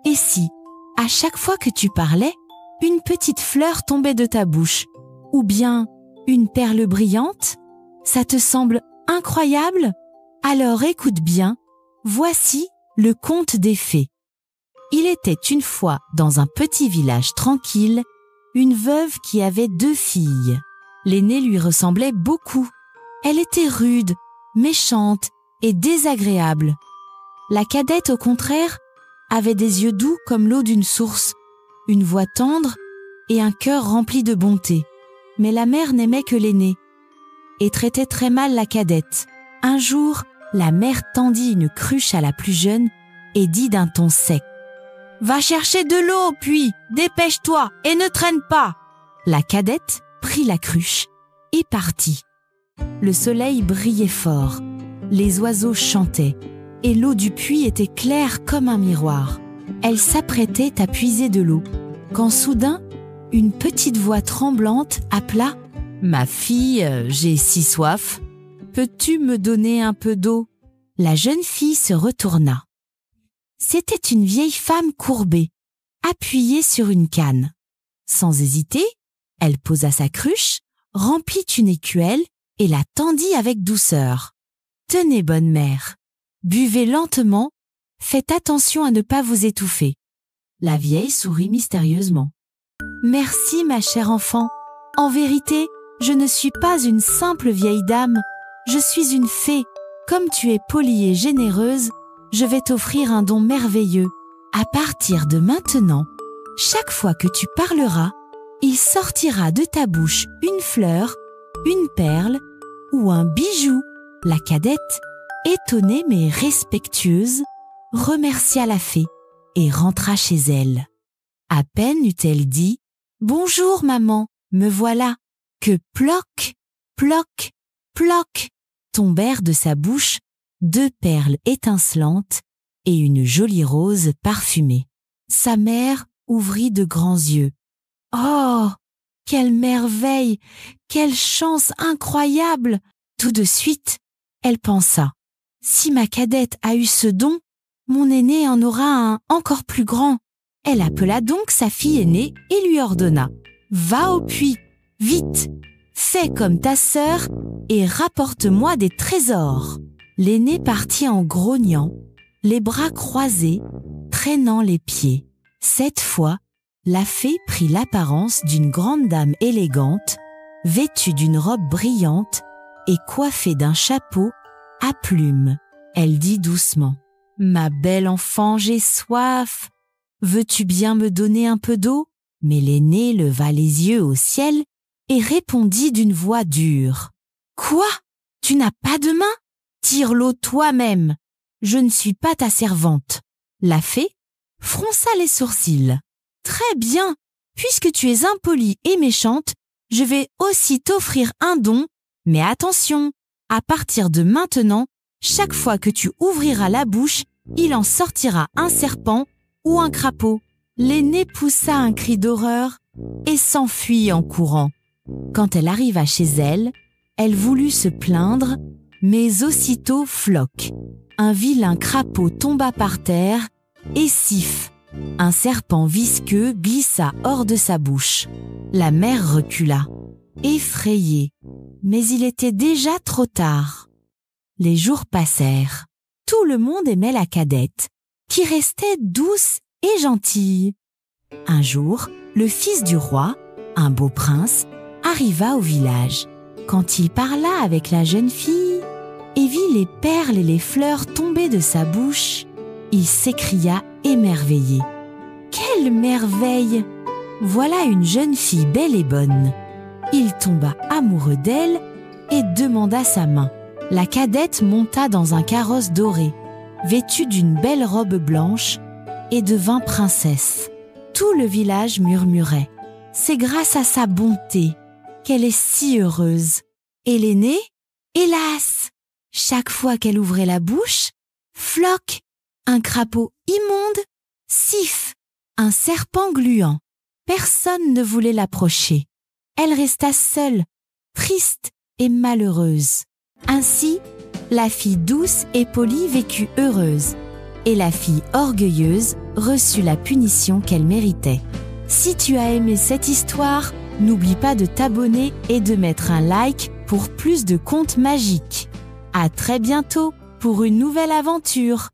Et si, à chaque fois que tu parlais, une petite fleur tombait de ta bouche, ou bien une perle brillante? Ça te semble incroyable? Alors écoute bien, voici le conte des fées. Il était une fois dans un petit village tranquille, une veuve qui avait 2 filles. L'aînée lui ressemblait beaucoup. Elle était rude, méchante et désagréable. La cadette, au contraire, avait des yeux doux comme l'eau d'une source, une voix tendre et un cœur rempli de bonté. Mais la mère n'aimait que l'aînée et traitait très mal la cadette. Un jour, la mère tendit une cruche à la plus jeune et dit d'un ton sec: « Va chercher de l'eau, puis dépêche-toi et ne traîne pas !» La cadette prit la cruche et partit. Le soleil brillait fort, les oiseaux chantaient et l'eau du puits était claire comme un miroir. Elle s'apprêtait à puiser de l'eau, quand soudain, une petite voix tremblante appela: « Ma fille, j'ai si soif. Peux-tu me donner un peu d'eau ?» La jeune fille se retourna. C'était une vieille femme courbée, appuyée sur une canne. Sans hésiter, elle posa sa cruche, remplit une écuelle et la tendit avec douceur. « Tenez, bonne mère, buvez lentement, faites attention à ne pas vous étouffer. » La vieille sourit mystérieusement. « Merci, ma chère enfant. En vérité, je ne suis pas une simple vieille dame, je suis une fée. Comme tu es polie et généreuse, je vais t'offrir un don merveilleux. À partir de maintenant, chaque fois que tu parleras, il sortira de ta bouche une fleur, une perle ou un bijou. » La cadette, étonnée mais respectueuse, remercia la fée et rentra chez elle. À peine eut-elle dit « Bonjour maman, me voilà !» que ploc, ploc, ploc tombèrent de sa bouche 2 perles étincelantes et une jolie rose parfumée. Sa mère ouvrit de grands yeux. « Oh, quelle merveille! Quelle chance incroyable !» Tout de suite, elle pensa: « Si ma cadette a eu ce don, mon aînée en aura un encore plus grand. » Elle appela donc sa fille aînée et lui ordonna: « Va au puits, vite, fais comme ta sœur et rapporte-moi des trésors. » L'aînée partit en grognant, les bras croisés, traînant les pieds. Cette fois, la fée prit l'apparence d'une grande dame élégante, vêtue d'une robe brillante et coiffée d'un chapeau à plumes. Elle dit doucement: « Ma belle enfant, j'ai soif. Veux-tu bien me donner un peu d'eau ?» Mais l'aînée leva les yeux au ciel et répondit d'une voix dure: « Quoi? Tu n'as pas de main? Tire l'eau toi-même. Je ne suis pas ta servante. » La fée fronça les sourcils. « Très bien, puisque tu es impolie et méchante, je vais aussi t'offrir un don, mais attention, à partir de maintenant, chaque fois que tu ouvriras la bouche, il en sortira un serpent ou un crapaud. » L'aînée poussa un cri d'horreur et s'enfuit en courant. Quand elle arriva chez elle, elle voulut se plaindre, mais aussitôt floc. Un vilain crapaud tomba par terre et sif. Un serpent visqueux glissa hors de sa bouche. La mère recula, effrayée, mais il était déjà trop tard. Les jours passèrent. Tout le monde aimait la cadette, qui restait douce et gentille. Un jour, le fils du roi, un beau prince, arriva au village. Quand il parla avec la jeune fille et vit les perles et les fleurs tomber de sa bouche, il s'écria émerveillé: « Quelle merveille! Voilà une jeune fille belle et bonne. » Il tomba amoureux d'elle et demanda sa main. La cadette monta dans un carrosse doré, vêtue d'une belle robe blanche, et devint princesse. Tout le village murmurait: « C'est grâce à sa bonté qu'elle est si heureuse. » Et l'aînée, hélas, chaque fois qu'elle ouvrait la bouche, floc, un crapaud immonde, sif, un serpent gluant. Personne ne voulait l'approcher. Elle resta seule, triste et malheureuse. Ainsi, la fille douce et polie vécut heureuse. et la fille orgueilleuse reçut la punition qu'elle méritait. Si tu as aimé cette histoire, n'oublie pas de t'abonner et de mettre un like pour plus de contes magiques. À très bientôt pour une nouvelle aventure.